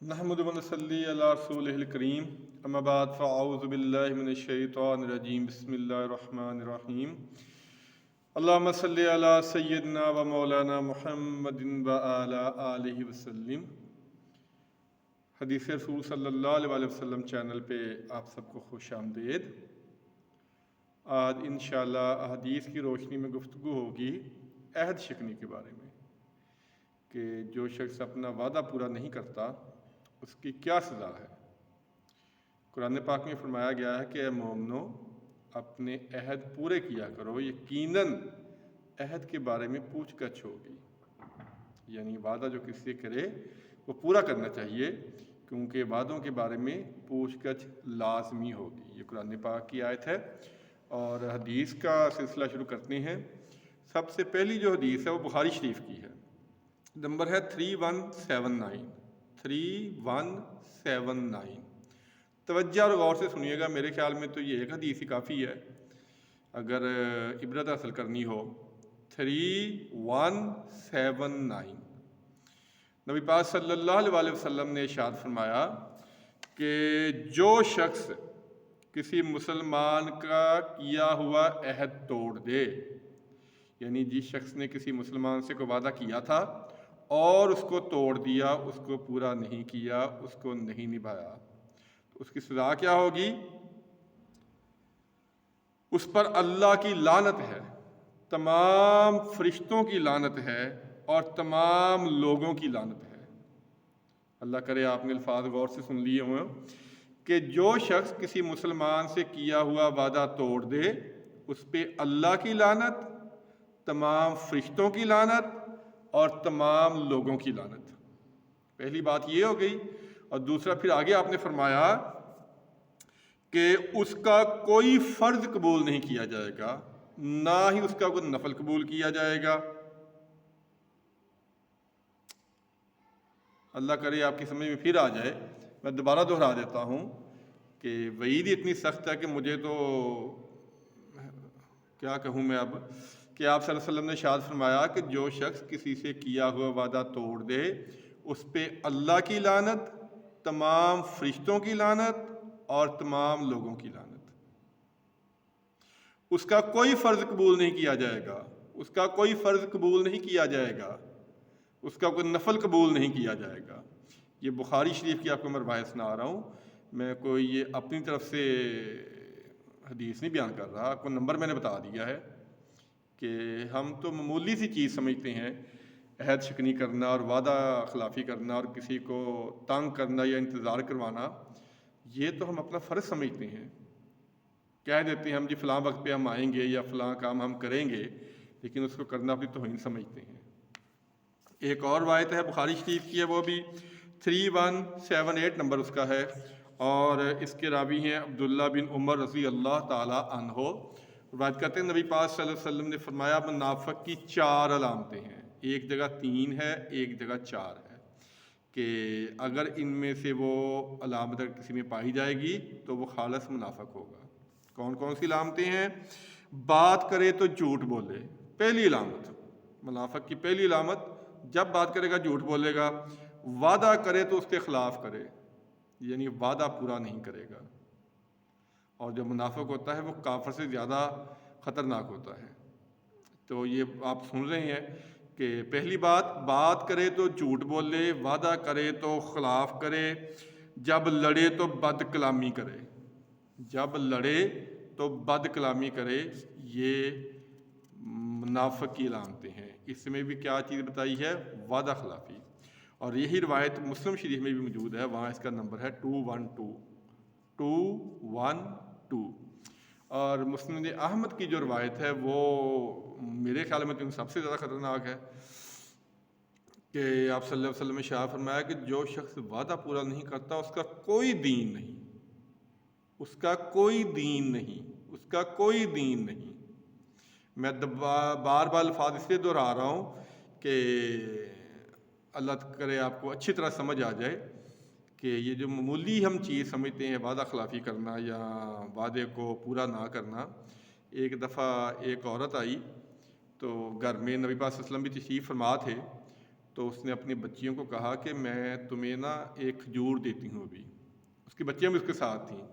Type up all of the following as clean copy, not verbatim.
نحمد و نصلی علی رسولہ الکریم اما بعد فاعوذ باللہ من الشیطان الرجیم بسم اللہ الرحمن الرحیم اللہم صلی علی سیدنا و مولانا محمد و علی آلہ وسلم۔ حدیث رسول صلی اللہ علیہ وسلم چینل پہ آپ سب کو خوش آمدید۔ آج انشاءاللہ احادیث کی روشنی میں گفتگو ہوگی عہد شکنی کے بارے میں کہ جو شخص اپنا وعدہ پورا نہیں کرتا اس کی کیا سزا ہے۔ قرآن پاک میں فرمایا گیا ہے کہ اے مومنو اپنے عہد پورے کیا کرو، یقیناً عہد کے بارے میں پوچھ گچھ ہوگی، یعنی وعدہ جو کسی سے کرے وہ پورا کرنا چاہیے کیونکہ وعدوں کے بارے میں پوچھ گچھ لازمی ہوگی۔ یہ قرآن پاک کی آیت ہے اور حدیث کا سلسلہ شروع کرتے ہیں۔ سب سے پہلی جو حدیث ہے وہ بخاری شریف کی ہے، نمبر ہے 3179۔ توجہ اور غور سے سنیے گا، میرے خیال میں تو یہ ایک حدیث ہی کافی ہے اگر عبرت حاصل کرنی ہو۔ 3179 نبی پاک صلی اللہ علیہ وسلم نے ارشاد فرمایا کہ جو شخص کسی مسلمان کا کیا ہوا عہد توڑ دے، یعنی جس شخص نے کسی مسلمان سے کوئی وعدہ کیا تھا اور اس کو توڑ دیا، اس کو پورا نہیں کیا، اس کو نہیں نبھایا، تو اس کی سزا کیا ہوگی؟ اس پر اللہ کی لعنت ہے، تمام فرشتوں کی لعنت ہے اور تمام لوگوں کی لعنت ہے۔ اللہ کرے آپ نے الفاظ غور سے سن لیے ہوں کہ جو شخص کسی مسلمان سے کیا ہوا وعدہ توڑ دے اس پہ اللہ کی لعنت، تمام فرشتوں کی لعنت اور تمام لوگوں کی لعنت۔ پہلی بات یہ ہو گئی، اور دوسرا پھر آگے آپ نے فرمایا کہ اس کا کوئی فرض قبول نہیں کیا جائے گا، نہ ہی اس کا کوئی نفل قبول کیا جائے گا۔ اللہ کرے آپ کی سمجھ میں پھر آ جائے، میں دوبارہ دہرا دیتا ہوں کہ وعید اتنی سخت ہے کہ مجھے تو کیا کہوں میں اب، کہ آپ صلی اللہ علیہ وسلم نے ارشاد فرمایا کہ جو شخص کسی سے کیا ہوا وعدہ توڑ دے اس پہ اللہ کی لعنت، تمام فرشتوں کی لعنت اور تمام لوگوں کی لعنت۔ اس کا کوئی فرض قبول نہیں کیا جائے گا، اس کا کوئی فرض قبول نہیں کیا جائے گا، اس کا کوئی نفل قبول نہیں کیا جائے گا۔ یہ بخاری شریف کی آپ کو میں روایت سنا رہا ہوں، میں کوئی یہ اپنی طرف سے حدیث نہیں بیان کر رہا، کوئی نمبر میں نے بتا دیا ہے کہ ہم تو معمولی سی چیز سمجھتے ہیں عہد شکنی کرنا اور وعدہ خلافی کرنا اور کسی کو تنگ کرنا یا انتظار کروانا، یہ تو ہم اپنا فرض سمجھتے ہیں، کہہ دیتے ہیں ہم جی فلاں وقت پہ ہم آئیں گے یا فلاں کام ہم کریں گے، لیکن اس کو کرنا اپنی توہین سمجھتے ہیں۔ ایک اور روایت ہے بخاری شریف کی ہے، وہ بھی 3178 نمبر اس کا ہے، اور اس کے راوی ہیں عبداللہ بن عمر رضی اللہ تعالی عنہ۔ روایت کرتے ہیں نبی پاک صلی اللہ علیہ وسلم نے فرمایا منافق کی 4 علامتیں ہیں، ایک جگہ 3 ہے ایک جگہ 4 ہے، کہ اگر ان میں سے وہ علامت کسی میں پائی جائے گی تو وہ خالص منافق ہوگا۔ کون کون سی علامتیں ہیں؟ بات کرے تو جھوٹ بولے، پہلی علامت منافق کی پہلی علامت، جب بات کرے گا جھوٹ بولے گا، وعدہ کرے تو اس کے خلاف کرے، یعنی وعدہ پورا نہیں کرے گا، اور جو منافق ہوتا ہے وہ کافر سے زیادہ خطرناک ہوتا ہے۔ تو یہ آپ سن رہے ہیں کہ پہلی بات کرے تو جھوٹ بولے، وعدہ کرے تو خلاف کرے، جب لڑے تو بد کلامی کرے، جب لڑے تو بد کلامی کرے، یہ منافق کی علامتیں ہیں۔ اس میں بھی کیا چیز بتائی ہے؟ وعدہ خلافی، اور یہی روایت مسلم شریف میں بھی موجود ہے، وہاں اس کا نمبر ہے 212۔ اور مسند احمد کی جو روایت ہے وہ میرے خیال میں تو سب سے زیادہ خطرناک ہے، کہ آپ صلی اللہ علیہ وسلم نے ارشاد فرمایا کہ جو شخص وعدہ پورا نہیں کرتا اس کا کوئی دین نہیں، اس کا کوئی دین نہیں، اس کا کوئی دین نہیں۔ میں بار بار الفاظ اس لیے دہرا رہا ہوں کہ اللہ کرے آپ کو اچھی طرح سمجھ آ جائے کہ یہ جو معمولی ہم چیز سمجھتے ہیں وعدہ خلافی کرنا یا وعدے کو پورا نہ کرنا۔ ایک دفعہ ایک عورت آئی تو گھر میں نبی پاک صلی اللہ علیہ وسلم بھی تشریف فرما تھے، تو اس نے اپنی بچیوں کو کہا کہ میں تمہیں نا ایک کھجور دیتی ہوں ابھی. اس کی بچیاں بھی اس کے ساتھ تھیں.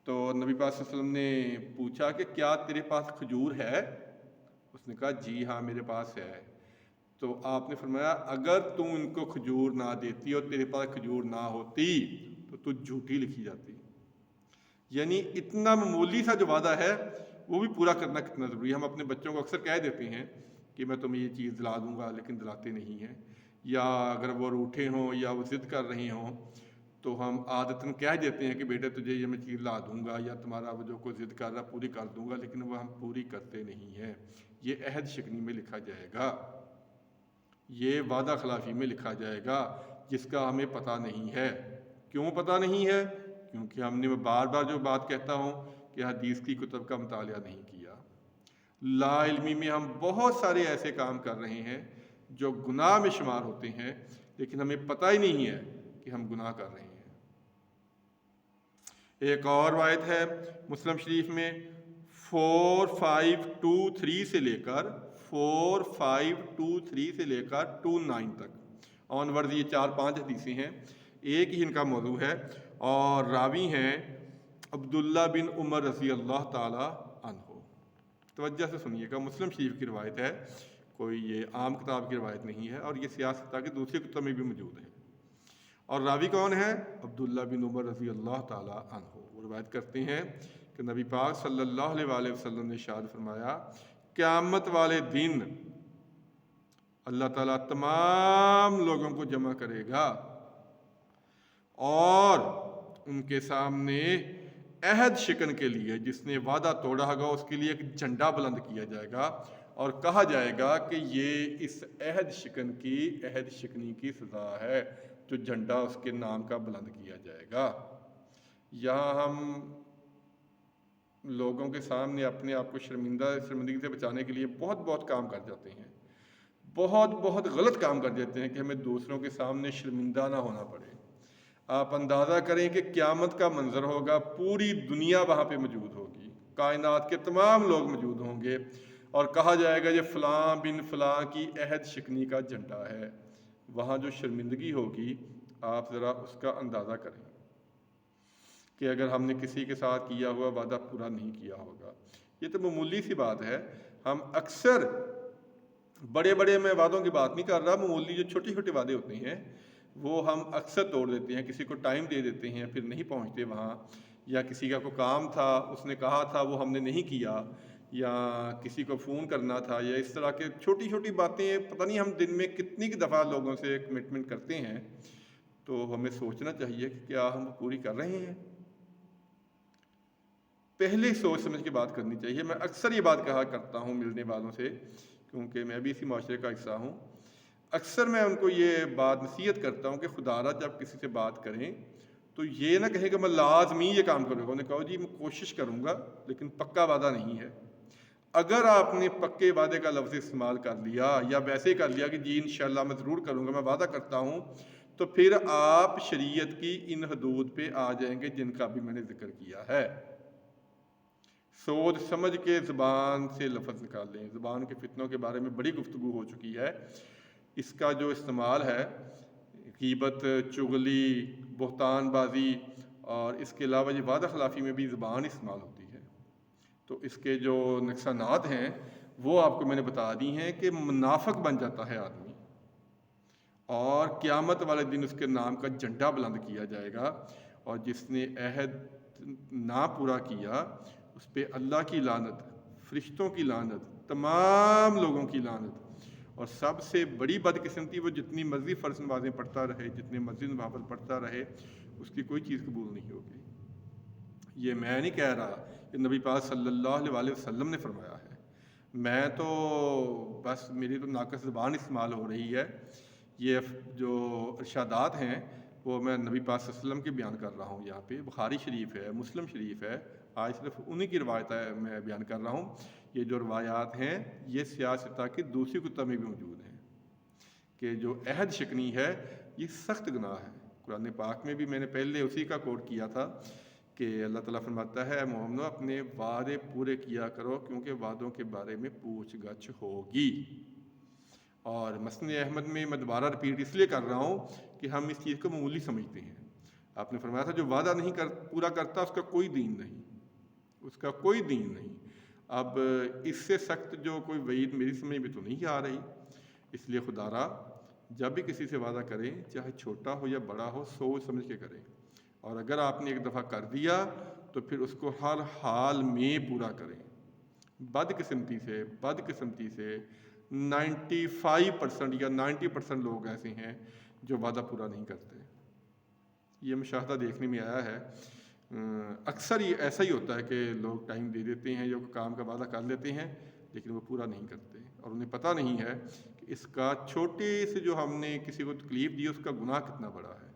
تو نبی پاک صلی اللہ علیہ وسلم نے پوچھا کہ کیا تیرے پاس کھجور ہے؟ اس نے کہا جی ہاں میرے پاس ہے. تو آپ نے فرمایا اگر تم ان کو کھجور نہ دیتی اور تیرے پاس کھجور نہ ہوتی تو تو جھوٹی لکھی جاتی. یعنی اتنا معمولی سا جو وعدہ ہے وہ بھی پورا کرنا کتنا ضروری ہے. ہم اپنے بچوں کو اکثر کہہ دیتے ہیں کہ میں تمہیں یہ چیز دلا دوں گا، لیکن دلاتے نہیں ہیں. یا اگر وہ روٹھے ہوں یا وہ ضد کر رہے ہوں تو ہم عادتاً کہہ دیتے ہیں کہ بیٹا تجھے یہ میں چیز لا دوں گا یا تمہارا وہ جو کوئی ضد کر رہا پوری کر دوں گا، لیکن وہ ہم پوری کرتے نہیں ہیں. یہ عہد شکنی میں لکھا جائے گا، یہ وعدہ خلافی میں لکھا جائے گا، جس کا ہمیں پتہ نہیں ہے. کیوں پتہ نہیں ہے؟ کیونکہ ہم نے بار بار جو بات کہتا ہوں کہ حدیث کی کتب کا مطالعہ نہیں کیا. لا علمی میں ہم بہت سارے ایسے کام کر رہے ہیں جو گناہ میں شمار ہوتے ہیں، لیکن ہمیں پتہ ہی نہیں ہے کہ ہم گناہ کر رہے ہیں. ایک اور روایت ہے مسلم شریف میں 4523 سے لے کر 4523 سے لے کر 29 تک آن ورڈ یہ 4-5 حدیثیں ہیں. ایک ہی ان کا موضوع ہے اور راوی ہیں عبداللہ بن عمر رضی اللہ تعالی عنہ. توجہ سے سنیے گا، مسلم شریف کی روایت ہے، کوئی یہ عام کتاب کی روایت نہیں ہے، اور یہ سیاست کے دوسری کتب میں بھی موجود ہے. اور راوی کون ہے؟ عبداللہ بن عمر رضی اللہ تعالی عنہ. وہ روایت کرتے ہیں کہ نبی پاک صلی اللہ علیہ وسلم نے ارشاد فرمایا قیامت والے دن اللہ تعالیٰ تمام لوگوں کو جمع کرے گا اور ان کے سامنے عہد شکن کے لیے، جس نے وعدہ توڑا ہوگا اس کے لیے ایک جھنڈا بلند کیا جائے گا اور کہا جائے گا کہ یہ اس عہد شکنی کی سزا ہے، جو جھنڈا اس کے نام کا بلند کیا جائے گا. یہاں ہم لوگوں کے سامنے اپنے آپ کو شرمندگی سے بچانے کے لیے بہت بہت کام کر جاتے ہیں، بہت بہت غلط کام کر دیتے ہیں کہ ہمیں دوسروں کے سامنے شرمندہ نہ ہونا پڑے. آپ اندازہ کریں کہ قیامت کا منظر ہوگا، پوری دنیا وہاں پہ موجود ہوگی، کائنات کے تمام لوگ موجود ہوں گے اور کہا جائے گا یہ فلاں بن فلاں کی عہد شکنی کا جھنڈا ہے. وہاں جو شرمندگی ہوگی آپ ذرا اس کا اندازہ کریں کہ اگر ہم نے کسی کے ساتھ کیا ہوا وعدہ پورا نہیں کیا ہوگا. یہ تو معمولی سی بات ہے. ہم اکثر بڑے بڑے میں وعدوں کی بات نہیں کر رہا، معمولی جو چھوٹے چھوٹے وعدے ہوتے ہیں وہ ہم اکثر توڑ دیتے ہیں. کسی کو ٹائم دے دیتے ہیں پھر نہیں پہنچتے وہاں، یا کسی کا کوئی کام تھا اس نے کہا تھا وہ ہم نے نہیں کیا، یا کسی کو فون کرنا تھا، یا اس طرح کے چھوٹی چھوٹی باتیں. پتہ نہیں ہم دن میں کتنی دفعہ لوگوں سے کمٹمنٹ کرتے ہیں. تو ہمیں سوچنا چاہیے کہ کیا ہم پوری کر رہے ہیں. پہلے سوچ سمجھ کے بات کرنی چاہیے. میں اکثر یہ بات کہا کرتا ہوں ملنے والوں سے، کیونکہ میں بھی اسی معاشرے کا حصہ ہوں. اکثر میں ان کو یہ بات نصیحت کرتا ہوں کہ خدا را جب کسی سے بات کریں تو یہ نہ کہیں کہ میں لازمی یہ کام کروں گا. انہوں نے کہا جی میں کوشش کروں گا لیکن پکا وعدہ نہیں ہے. اگر آپ نے پکے وعدے کا لفظ استعمال کر لیا یا ویسے ہی کر لیا کہ جی انشاءاللہ میں ضرور کروں گا، میں وعدہ کرتا ہوں، تو پھر آپ شریعت کی ان حدود پہ آ جائیں گے جن کا بھی میں نے ذکر کیا ہے. سوچ سمجھ کے زبان سے لفظ نکال لیں. زبان کے فتنوں کے بارے میں بڑی گفتگو ہو چکی ہے. اس کا جو استعمال ہے غیبت، چغلی، بہتان بازی اور اس کے علاوہ یہ وعدہ خلافی میں بھی زبان استعمال ہوتی ہے. تو اس کے جو نقصانات ہیں وہ آپ کو میں نے بتا دی ہیں کہ منافق بن جاتا ہے آدمی، اور قیامت والے دن اس کے نام کا جھنڈا بلند کیا جائے گا، اور جس نے عہد نہ پورا کیا اس پہ اللہ کی لعنت، فرشتوں کی لعنت، تمام لوگوں کی لعنت. اور سب سے بڑی بدقسمتی وہ جتنی مرضی فرض نمازیں پڑھتا رہے، جتنے مرضی نوافل پڑھتا رہے، اس کی کوئی چیز قبول نہیں ہوگی. یہ میں نہیں کہہ رہا، کہ نبی پاک صلی اللہ علیہ وسلم نے فرمایا ہے. میں تو بس میری تو ناقص زبان استعمال ہو رہی ہے. یہ جو ارشادات ہیں وہ میں نبی پاک صلی اللہ علیہ وسلم کے بیان کر رہا ہوں. یہاں پہ بخاری شریف ہے، مسلم شریف ہے، آج صرف انہی کی روایت ہے میں بیان کر رہا ہوں. یہ جو روایات ہیں یہ سیاستہ کی دوسری کتب میں بھی موجود ہیں کہ جو عہد شکنی ہے یہ سخت گناہ ہے. قرآن پاک میں بھی میں نے پہلے اسی کا کوٹ کیا تھا کہ اللہ تعالیٰ فرماتا ہے مومنو اپنے وعدے پورے کیا کرو کیونکہ وعدوں کے بارے میں پوچھ گچھ ہوگی. اور مسند احمد میں میں دوبارہ رپیٹ اس لیے کر رہا ہوں کہ ہم اس چیز کو معمولی سمجھتے ہیں. آپ نے فرمایا تھا جو وعدہ نہیں پورا کرتا اس کا کوئی دین نہیں، اس کا کوئی دین نہیں. اب اس سے سخت جو کوئی وعید میری سمجھ میں تو نہیں آ رہی. اس لیے خدا را جب بھی کسی سے وعدہ کریں، چاہے چھوٹا ہو یا بڑا ہو، سوچ سمجھ کے کریں. اور اگر آپ نے ایک دفعہ کر دیا تو پھر اس کو ہر حال میں پورا کریں. بدقسمتی سے 95% یا 90% لوگ ایسے ہیں جو وعدہ پورا نہیں کرتے. یہ مشاہدہ دیکھنے میں آیا ہے. اکثر یہ ایسا ہی ہوتا ہے کہ لوگ ٹائم دے دیتے ہیں یا کام کا وعدہ کر لیتے ہیں لیکن وہ پورا نہیں کرتے، اور انہیں پتہ نہیں ہے کہ اس کا چھوٹے سے جو ہم نے کسی کو تکلیف دی اس کا گناہ کتنا بڑا ہے.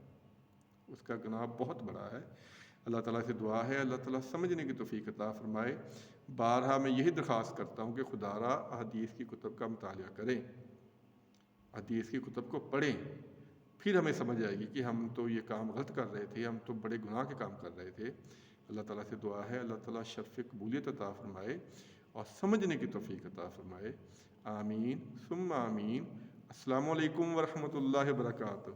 اس کا گناہ بہت بڑا ہے. اللہ تعالیٰ سے دعا ہے اللہ تعالیٰ سمجھنے کی توفیق عطا فرمائے. بارہا میں یہی درخواست کرتا ہوں کہ خدا را حدیث کی کتب کا مطالعہ کریں، حدیث کی کتب کو پڑھیں، پھر ہمیں سمجھ آئے گی کہ ہم تو یہ کام غلط کر رہے تھے، ہم تو بڑے گناہ کے کام کر رہے تھے. اللہ تعالیٰ سے دعا ہے اللہ تعالیٰ شرف قبولیت عطا فرمائے اور سمجھنے کی توفیق عطا فرمائے. آمین ثم آمین. السلام علیکم ورحمۃ اللہ وبرکاتہ.